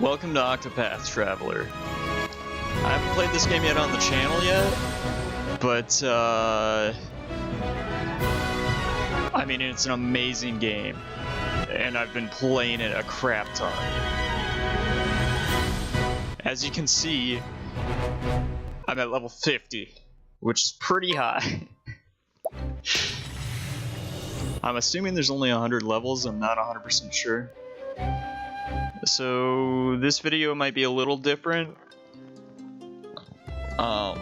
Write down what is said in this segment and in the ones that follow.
Welcome to Octopath, Traveler. I haven't played this game yet on the channel yet, but I mean, it's an amazing game, and I've been playing it a crap ton. As you can see, I'm at level 50, which is pretty high. I'm assuming there's only 100 levels, I'm not 100% sure. So this video might be a little different. I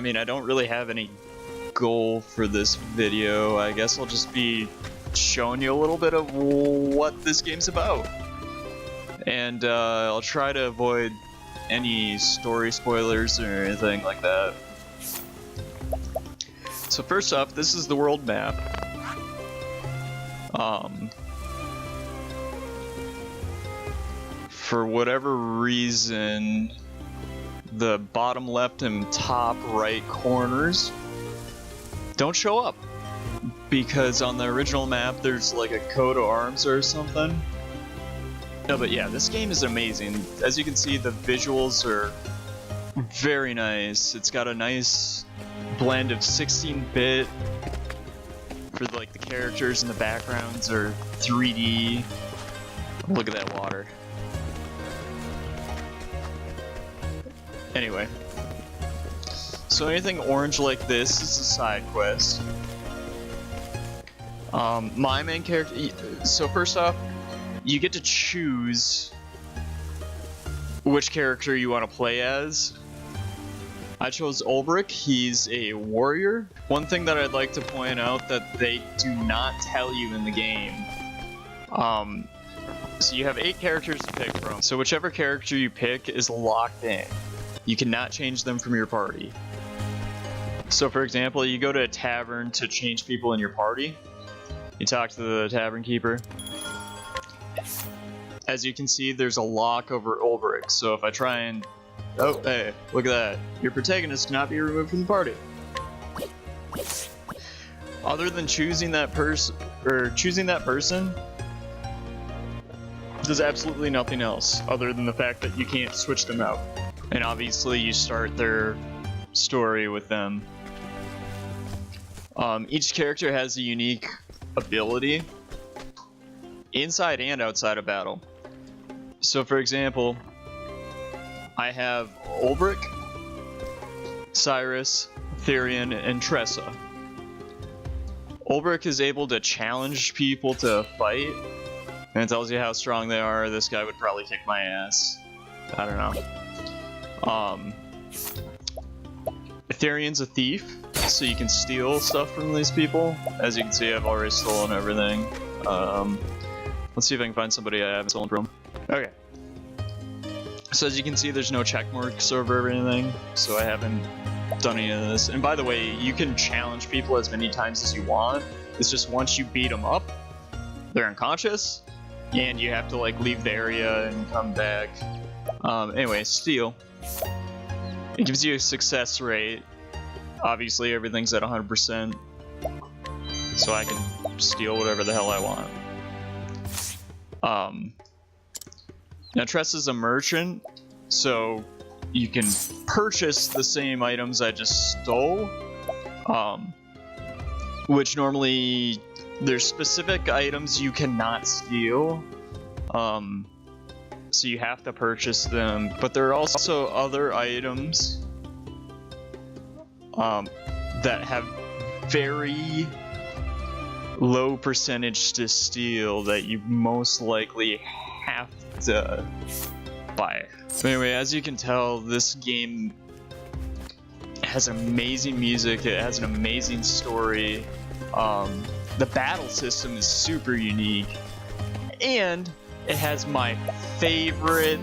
mean, I don't really have any goal for this video. I guess I'll just be showing you a little bit of what this game's about. And I'll try to avoid any story spoilers or anything like that. So first off, this is the world map. For whatever reason, the bottom left and top right corners don't show up, because on the original map there's like a coat of arms or something. No, but yeah, this game is amazing. As you can see, the visuals are very nice. It's got a nice blend of 16-bit for like the characters and the backgrounds are 3D. Look at that water. Anyway, so anything orange like this is a side quest. My main character. So first off, you get to choose which character you want to play as. I chose Ulbrich. He's a warrior. One thing that I'd like to point out that they do not tell you in the game. So you have 8 characters to pick from. So whichever character you pick is locked in. You cannot change them from your party. So for example, you go to a tavern to change people in your party. You talk to the tavern keeper. As you can see, there's a lock over Ulbrich. So if I try and... Oh, hey, look at that. Your protagonist cannot be removed from the party. Other than choosing that person, there's absolutely nothing else other than the fact that you can't switch them out. And obviously you start their story with them. Each character has a unique ability inside and outside of battle. So for example, I have Ulbrich, Cyrus, Therian, and Tressa. Ulbrich is able to challenge people to fight, and it tells you how strong they are. This guy would probably kick my ass. I don't know. Therian's a thief, so you can steal stuff from these people. As you can see, I've already stolen everything. Let's see if I can find somebody I haven't stolen from. Okay. So as you can see, there's no check marks over anything, so I haven't done any of this. And by the way, you can challenge people as many times as you want. It's just once you beat them up, they're unconscious, and you have to like leave the area and come back. Anyway, steal. It gives you a success rate. Obviously, everything's at 100%, so I can steal whatever the hell I want. Now, Tressa's a merchant, so you can purchase the same items I just stole, which normally there's specific items you cannot steal. So you have to purchase them, but there are also other items that have very low percentage to steal that you most likely have to buy. So anyway, as you can tell, this game has amazing music, it has an amazing story, the battle system is super unique, and it has my favorite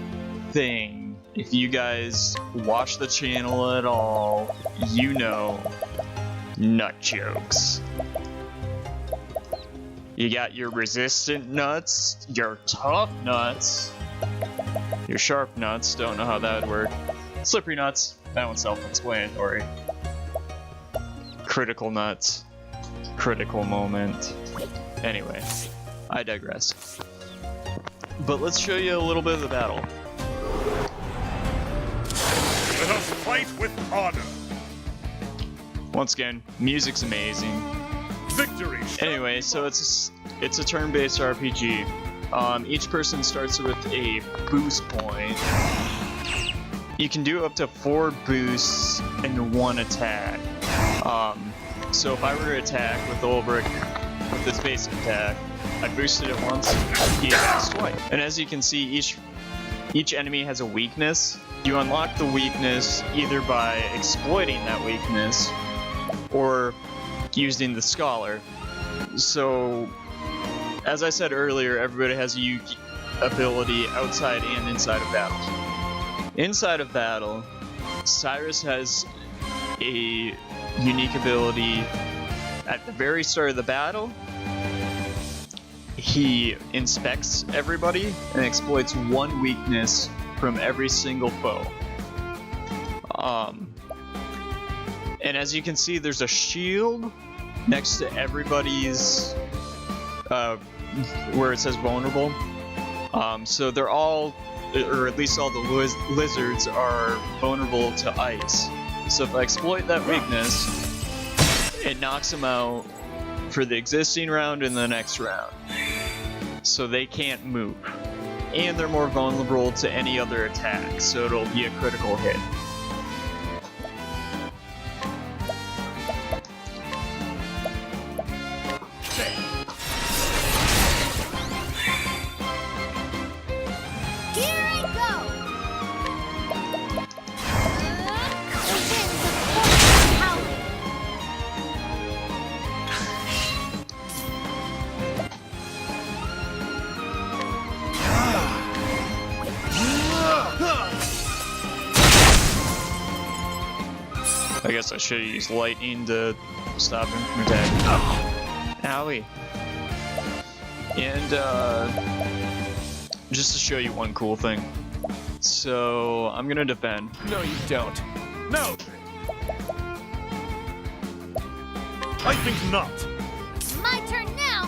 thing. If you guys watch the channel at all, you know, nut jokes. You got your resistant nuts, your tough nuts, your sharp nuts, don't know how that would work. Slippery nuts, that one's self-explanatory. Critical nuts, critical moment. Anyway, I digress. But let's show you a little bit of the battle. Let us fight with honor. Once again, music's amazing. Victory. Anyway, so it's a turn-based RPG. Each person starts with a boost point. You can do up to 4 boosts in one attack. So if I were to attack with Ulbrich with this basic attack, I boosted it once, he attacks twice. And as you can see, each enemy has a weakness. You unlock the weakness either by exploiting that weakness or using the Scholar. So, as I said earlier, everybody has a unique ability outside and inside of battle. Inside of battle, Cyrus has a unique ability at the very start of the battle. He inspects everybody and exploits one weakness from every single foe. And as you can see, there's a shield next to everybody's where it says vulnerable. So they're all, or at least all the lizards are vulnerable to ice. So if I exploit that weakness, it knocks them out for the existing round and the next round. So they can't move. And they're more vulnerable to any other attack, so it'll be a critical hit. I guess I should have used lightning to stop him from attacking. Oh. Owie. And just to show you one cool thing. So I'm gonna defend. No, you don't. No! I think not. My turn now.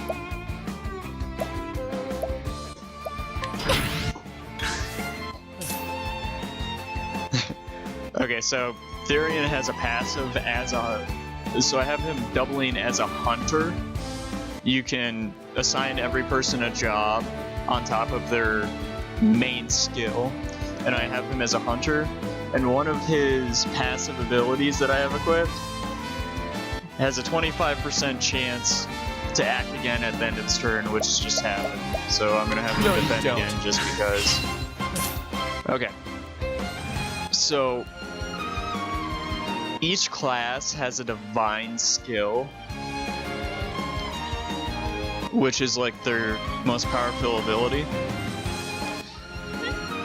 Okay, so Therian has a passive as a... So I have him doubling as a hunter. You can assign every person a job on top of their main skill. And I have him as a hunter. And one of his passive abilities that I have equipped has a 25% chance to act again at the end of its turn, which has just happened. So I'm going to have him defend again just because. Okay. So each class has a divine skill, which is like their most powerful ability.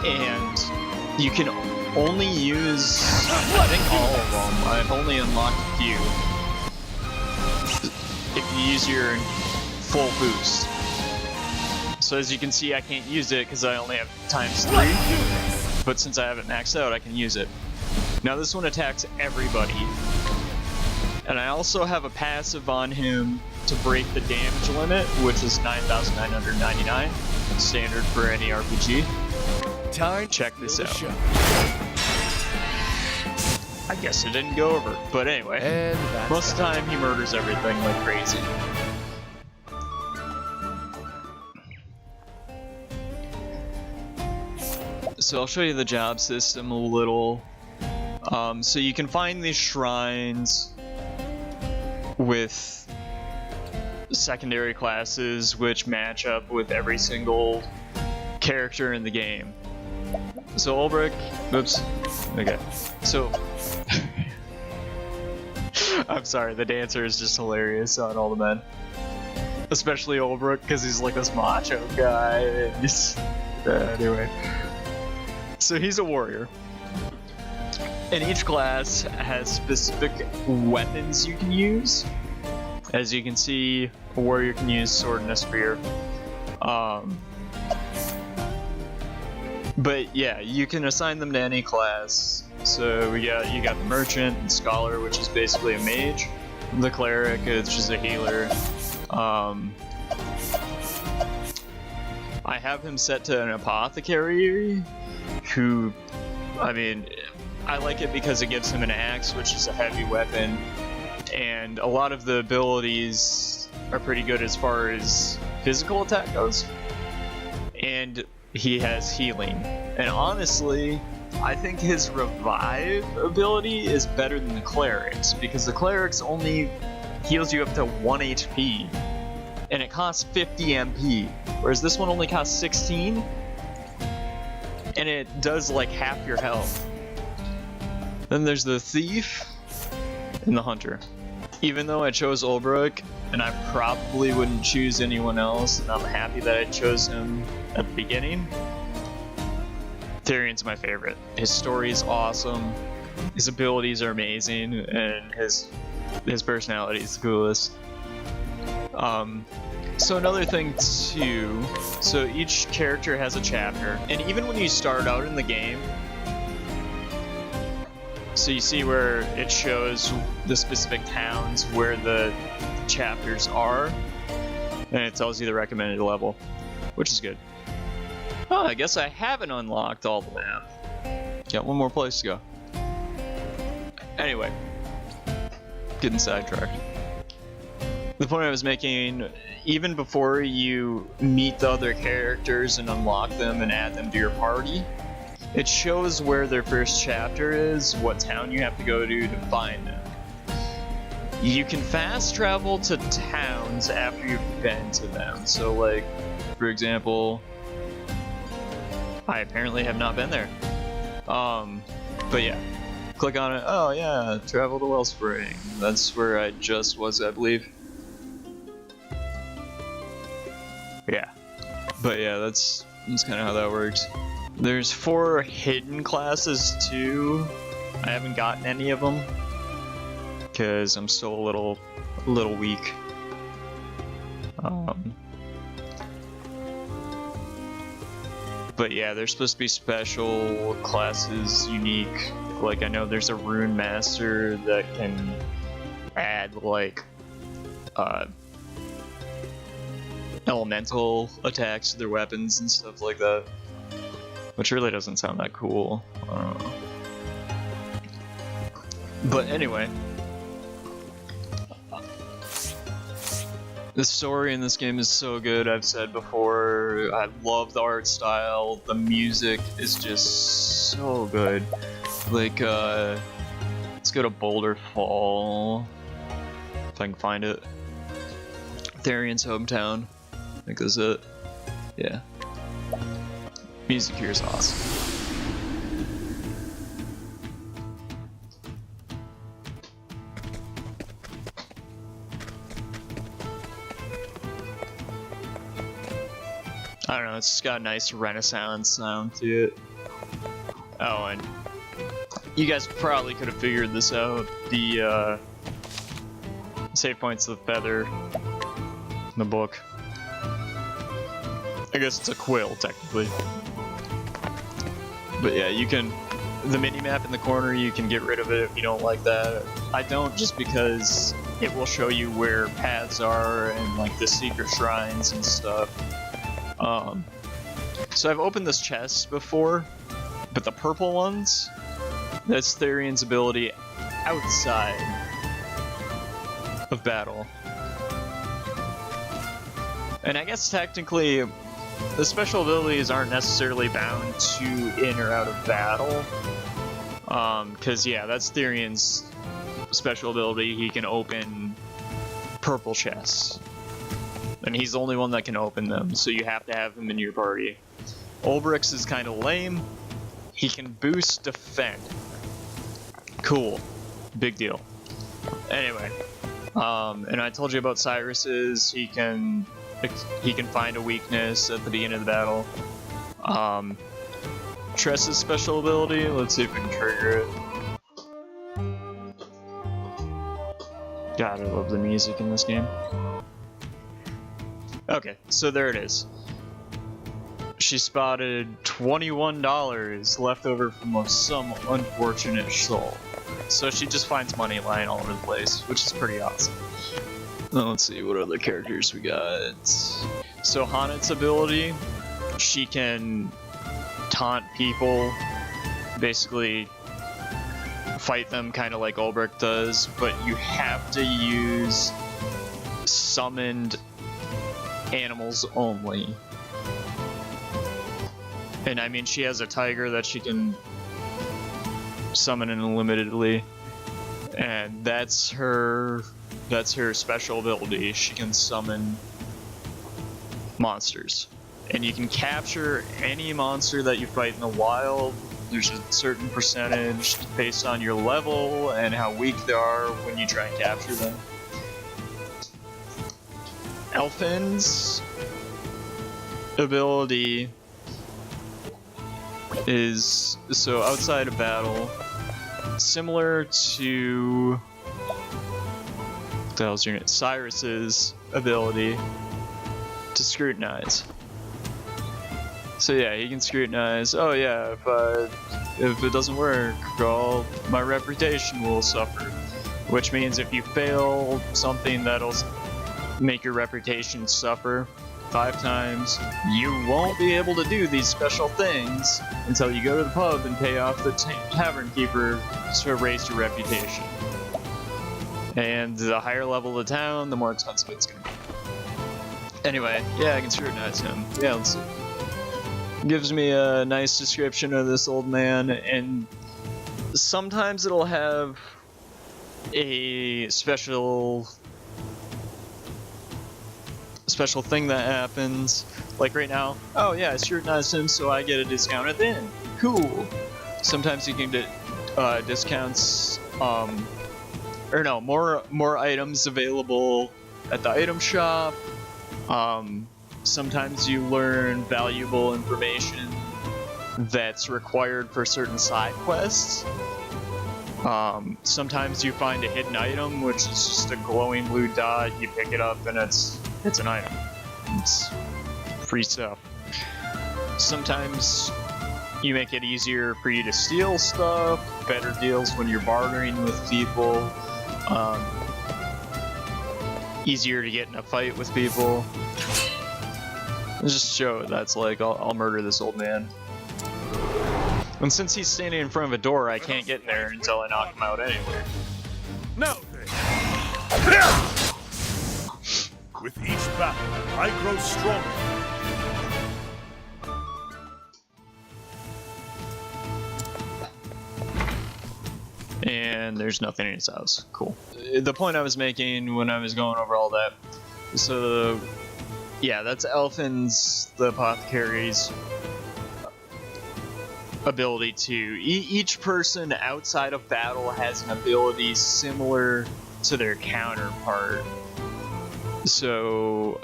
And you can only use, I think, all of them. I've only unlocked a few. If you use your full boost. So as you can see, I can't use it because I only have ×3. But since I have it maxed out, I can use it. Now this one attacks everybody. And I also have a passive on him to break the damage limit, which is 9,999. Standard for any RPG. Check this out. I guess it didn't go over, but anyway. Most of the time he murders everything like crazy. So I'll show you the job system a little. So you can find these shrines with secondary classes which match up with every single character in the game. So Ulbrich, oops, okay. So, I'm sorry, the dancer is just hilarious on all the men. Especially Ulbrich, because he's like this macho guy, and just, anyway. So he's a warrior. And each class has specific weapons you can use. As you can see, a warrior can use sword and a spear. But yeah, you can assign them to any class. So you got the merchant and scholar, which is basically a mage. The cleric, which is a healer. I have him set to an apothecary, who, I mean, I like it because it gives him an axe, which is a heavy weapon, and a lot of the abilities are pretty good as far as physical attack goes, and he has healing. And honestly, I think his revive ability is better than the cleric's, because the cleric's only heals you up to 1 HP, and it costs 50 MP, whereas this one only costs 16, and it does like half your health. Then there's the thief and the hunter. Even though I chose Ulbrich, and I probably wouldn't choose anyone else, and I'm happy that I chose him at the beginning, Therion's my favorite. His story is awesome, his abilities are amazing, and his personality is the coolest. So another thing too, so each character has a chapter, and even when you start out in the game, so you see where it shows the specific towns where the chapters are, and it tells you the recommended level, which is good. Oh, I guess I haven't unlocked all the map. Got one more place to go. Anyway, getting sidetracked. The point I was making, even before you meet the other characters and unlock them and add them to your party, it shows where their first chapter is, what town you have to go to find them. You can fast travel to towns after you've been to them. So like, for example, I apparently have not been there. But yeah, click on it. Oh yeah, travel to Wellspring. That's where I just was, I believe. Yeah, but yeah, that's kind of how that works. There's 4 hidden classes too. I haven't gotten any of them because I'm still a little weak. But yeah, there's supposed to be special classes, unique. Like I know there's a Rune Master that can add like elemental attacks to their weapons and stuff like that, which really doesn't sound that cool. But anyway, the story in this game is so good. I've said before, I love the art style. The music is just so good. Like, let's go to Boulder Fall, if I can find it. Therion's hometown. I think that's it. Yeah. Music here is awesome. I don't know, it's just got a nice Renaissance sound to it. Oh, and you guys probably could have figured this out. The save points of the feather in the book. I guess it's a quill, technically. But yeah, you can... The mini-map in the corner, you can get rid of it if you don't like that. I don't, just because it will show you where paths are and like the secret shrines and stuff. So I've opened this chest before, but the purple ones, that's Therion's ability outside of battle. And I guess technically, the special abilities aren't necessarily bound to in or out of battle. Cause yeah, that's Therion's special ability. He can open purple chests. And he's the only one that can open them, so you have to have him in your party. Ulbrich's is kind of lame. He can boost defend. Cool. Big deal. Anyway, and I told you about Cyrus's. He can find a weakness at the beginning of the battle. Tress's special ability, let's see if we can trigger it. God, I love the music in this game. Okay, so there it is. She spotted $21 left over from some unfortunate soul. So she just finds money lying all over the place, which is pretty awesome. Now let's see what other characters we got. So Hanet's ability she can taunt people, basically fight them kind of like Ulbrich does, but you have to use summoned animals only. And I mean, she has a tiger that she can summon unlimitedly, and that's her special ability. She can summon monsters, and you can capture any monster that you fight in the wild. There's a certain percentage based on your level and how weak they are when you try and capture them. Elfin's ability is, so outside of battle, similar to what the hell's your name? Cyrus's ability to scrutinize. So yeah, he can scrutinize. Oh yeah, if it doesn't work, my reputation will suffer. Which means if you fail something that'll make your reputation suffer 5 times, you won't be able to do these special things until you go to the pub and pay off the tavern keeper to raise your reputation. And the higher level of the town, the more expensive it's gonna be. Anyway, yeah, I can scrutinize him. Yeah, let's see. Gives me a nice description of this old man, and sometimes it'll have a special thing that happens. Like right now, oh yeah, I scrutinized him, so I get a discount at the end. Cool. Sometimes you can get discounts, or no, more items available at the item shop. Sometimes you learn valuable information that's required for certain side quests. Sometimes you find a hidden item, which is just a glowing blue dot. You pick it up and it's an item. It's free stuff. Sometimes you make it easier for you to steal stuff, better deals when you're bartering with people, easier to get in a fight with people. Just show that's like, I'll murder this old man. And since he's standing in front of a door, I can't get in there until I knock him out anyway. No. With each battle, I grow stronger. And there's nothing in his house. Cool. The point I was making when I was going over all that, so yeah, that's Elfin's, the apothecary's ability to. Each person outside of battle has an ability similar to their counterpart. So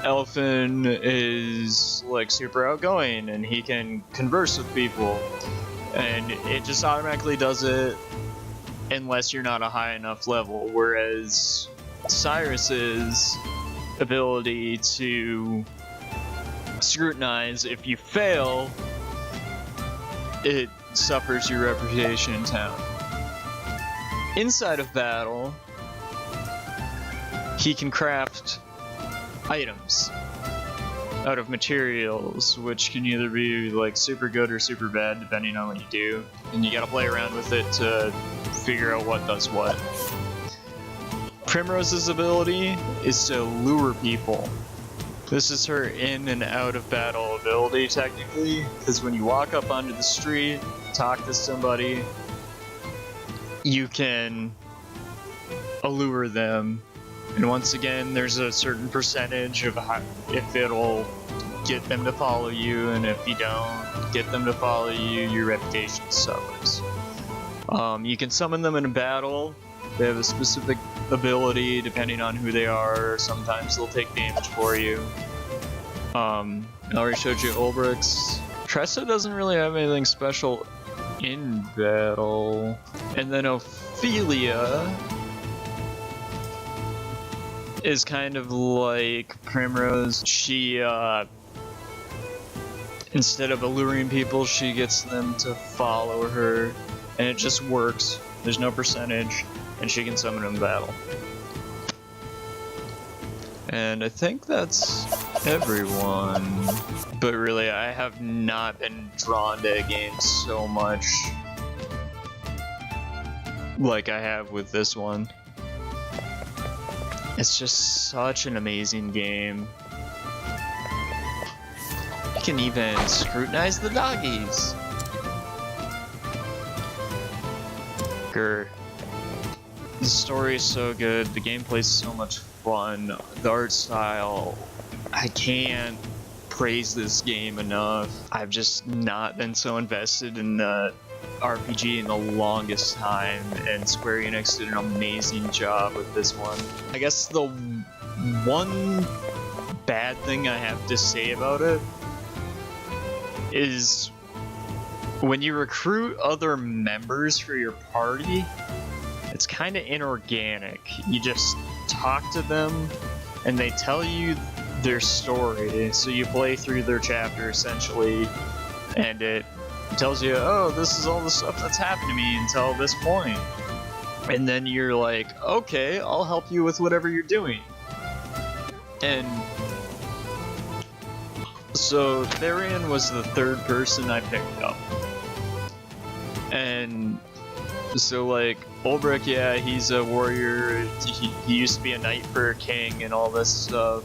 Elfin is like super outgoing and he can converse with people, and it just automatically does it unless you're not a high enough level, whereas Cyrus's ability to scrutinize, if you fail, it suffers your reputation in town. Inside of battle, he can craft items out of materials, which can either be like super good or super bad depending on what you do, and you gotta play around with it to figure out what does what. Primrose's ability is to lure people. This is her in and out of battle ability technically, because when you walk up onto the street, talk to somebody, you can allure them. And once again, there's a certain percentage of if it'll get them to follow you, and if you don't get them to follow you, your reputation suffers. You can summon them in a battle. They have a specific ability depending on who they are. Sometimes they'll take damage for you. I already showed you Ulbrich's. Tressa doesn't really have anything special in battle. And then Ophelia is kind of like Primrose. She, instead of alluring people, she gets them to follow her, and it just works. There's no percentage, and she can summon them in battle. And I think that's everyone. But really, I have not been drawn to a game so much like I have with this one. It's just such an amazing game. You can even scrutinize the doggies. The story is so good, the gameplay is so much fun, the art style, I can't praise this game enough. I've just not been so invested in the RPG in the longest time, and Square Enix did an amazing job with this one. I guess the one bad thing I have to say about it is when you recruit other members for your party, it's kind of inorganic. You just talk to them and they tell you their story, so you play through their chapter essentially, and it tells you, oh, this is all the stuff that's happened to me until this point. And then you're like, okay, I'll help you with whatever you're doing. And so Therian was the third person I picked up. And so like Ulbrich, yeah, he's a warrior, he used to be a knight for a king and all this stuff.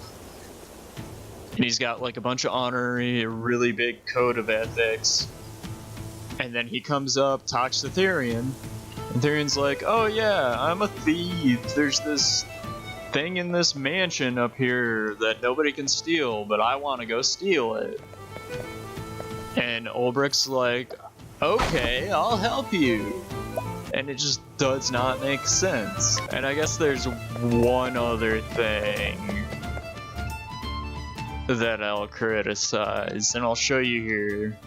And he's got like a bunch of honor, a really big code of ethics. And then he comes up, talks to Therian, and Therian's like, oh yeah, I'm a thief, there's this thing in this mansion up here that nobody can steal, but I want to go steal it. And Ulbrich's like, okay, I'll help you. And it just does not make sense. And I guess there's one other thing that I'll criticize, and I'll show you here.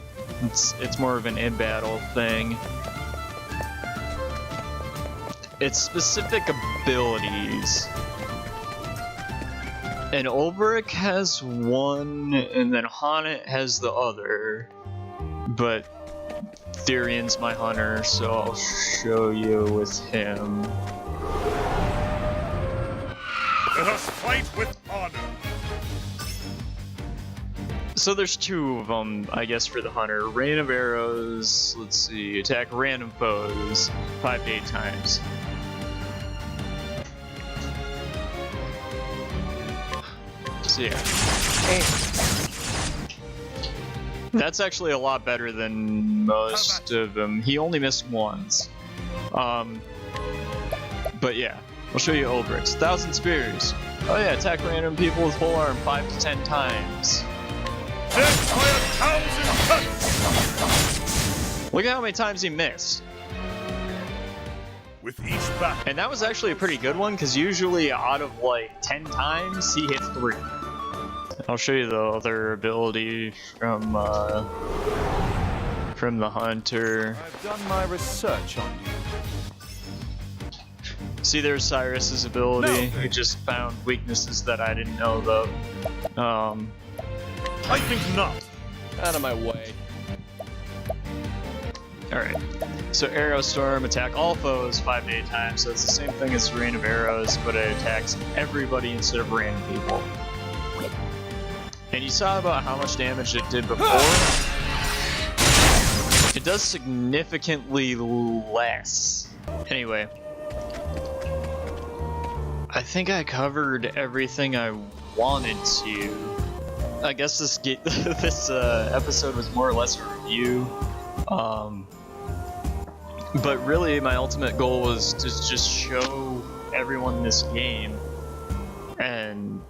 It's more of an in-battle thing. It's specific abilities. And Ulbrich has one, and then Haunted has the other. But Therian's my hunter, so I'll show you with him. Let us fight with honor. So there's two of them, I guess, for the hunter. Rain of arrows, let's see, attack random foes 5 to 8 times. So yeah. That's actually a lot better than most of them. He only missed once. But yeah, I'll show you Ulbrich's. 1,000 spears. Oh yeah, attack random people with full arm 5 to 10 times. Death by 1,000 cuts! Look at how many times he missed. With each battle, And that was actually a pretty good one, because usually out of like 10 times, he hits 3. I'll show you the other ability from the hunter. I've done my research on you. See, there's Cyrus's ability. He just found weaknesses that I didn't know though. I think not. Out of my way. Alright. So Arrow Storm, attack all foes 5 to 8 times. So it's the same thing as Rain of Arrows, but it attacks everybody instead of random people. And you saw about how much damage it did before. It does significantly less. Anyway. I think I covered everything I wanted to. I guess this episode was more or less a review. But really, my ultimate goal was to just show everyone this game. And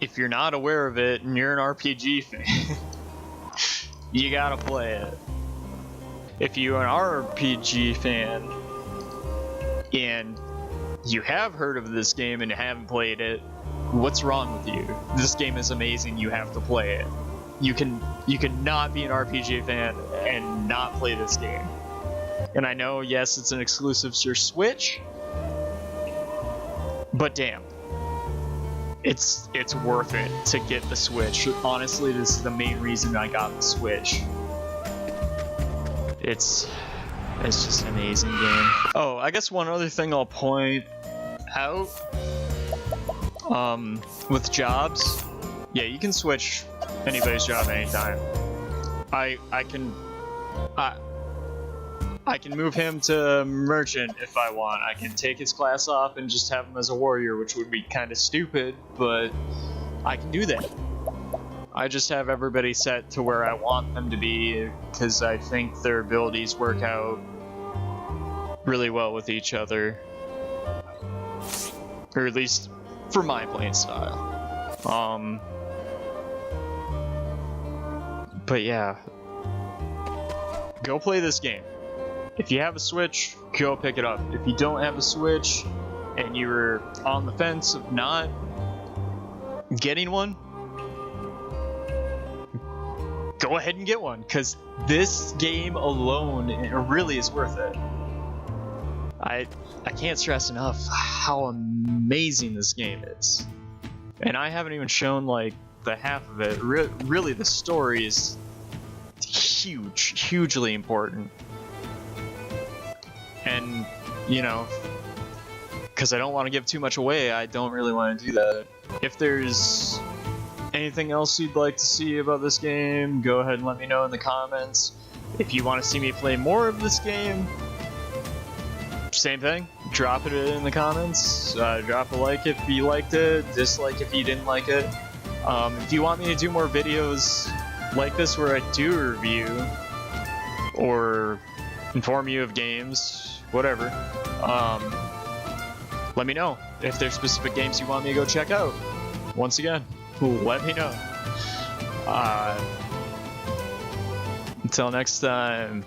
if you're not aware of it and you're an RPG fan, you gotta play it. If you're an RPG fan and you have heard of this game and haven't played it, what's wrong with you? This game is amazing, you have to play it. You can not be an RPG fan and not play this game. And I know, yes, it's an exclusive to Switch, but damn. It's worth it to get the Switch. Honestly, this is the main reason I got the Switch. It's just an amazing game. Oh, I guess one other thing I'll point out. With jobs, yeah, you can switch anybody's job anytime. I can move him to merchant if I want. I can take his class off and just have him as a warrior, which would be kind of stupid, but I can do that. I just have everybody set to where I want them to be, because I think their abilities work out really well with each other. Or at least for my playing style. But yeah. Go play this game. If you have a Switch, go pick it up. If you don't have a Switch and you're on the fence of not getting one, go ahead and get one, because this game alone, it really is worth it. I can't stress enough how amazing this game is. And I haven't even shown like the half of it. Really, the story is hugely important. And, you know, because I don't want to give too much away, I don't really want to do that. If there's anything else you'd like to see about this game, go ahead and let me know in the comments. If you want to see me play more of this game, same thing, drop it in the comments. Drop a like if you liked it, dislike if you didn't like it. If you want me to do more videos like this where I do a review or inform you of games, whatever, let me know if there's specific games you want me to go check out. Once again, let me know. Until next time.